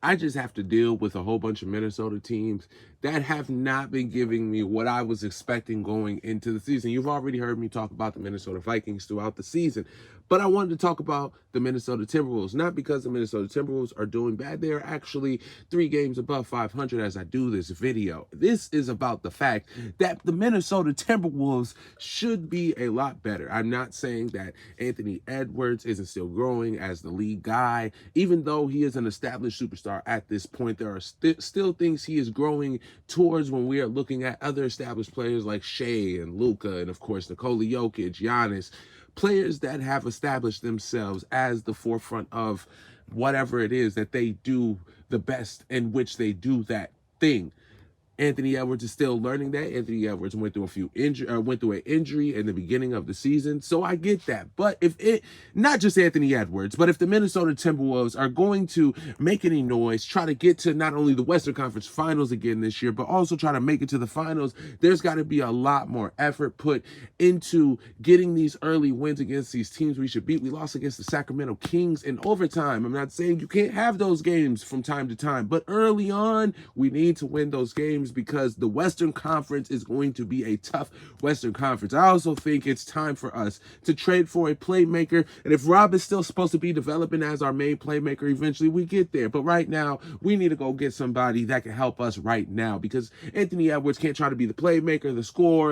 I just have to deal with a whole bunch of Minnesota teams that have not been giving me what I was expecting going into the season. You've already heard me talk about the Minnesota Vikings throughout the season, but I wanted to talk about the Minnesota Timberwolves, not because the Minnesota Timberwolves are doing bad. They are actually 3 games above 500 as I do this video. This is about the fact that the Minnesota Timberwolves should be a lot better. I'm not saying that Anthony Edwards isn't still growing as the lead guy. Even though he is an established superstar at this point, there are still things he is growing towards when we are looking at other established players like Shea and Luka and, of course, Nikola Jokic, Giannis, players that have established themselves as the forefront of whatever it is that they do the best in which they do that thing. Anthony Edwards is still learning that. Anthony Edwards went through an injury in the beginning of the season, so I get that. But if it, not just Anthony Edwards, but if the Minnesota Timberwolves are going to make any noise, try to get to not only the Western Conference Finals again this year, but also try to make it to the finals, there's got to be a lot more effort put into getting these early wins against these teams we should beat. We lost against the Sacramento Kings in overtime. I'm not saying you can't have those games from time to time, but early on, we need to win those games because the Western Conference is going to be a tough Western Conference. I also think it's time for us to trade for a playmaker. And if Rob is still supposed to be developing as our main playmaker, eventually we get there. But right now, we need to go get somebody that can help us right now because Anthony Edwards can't try to be the playmaker, the scorer,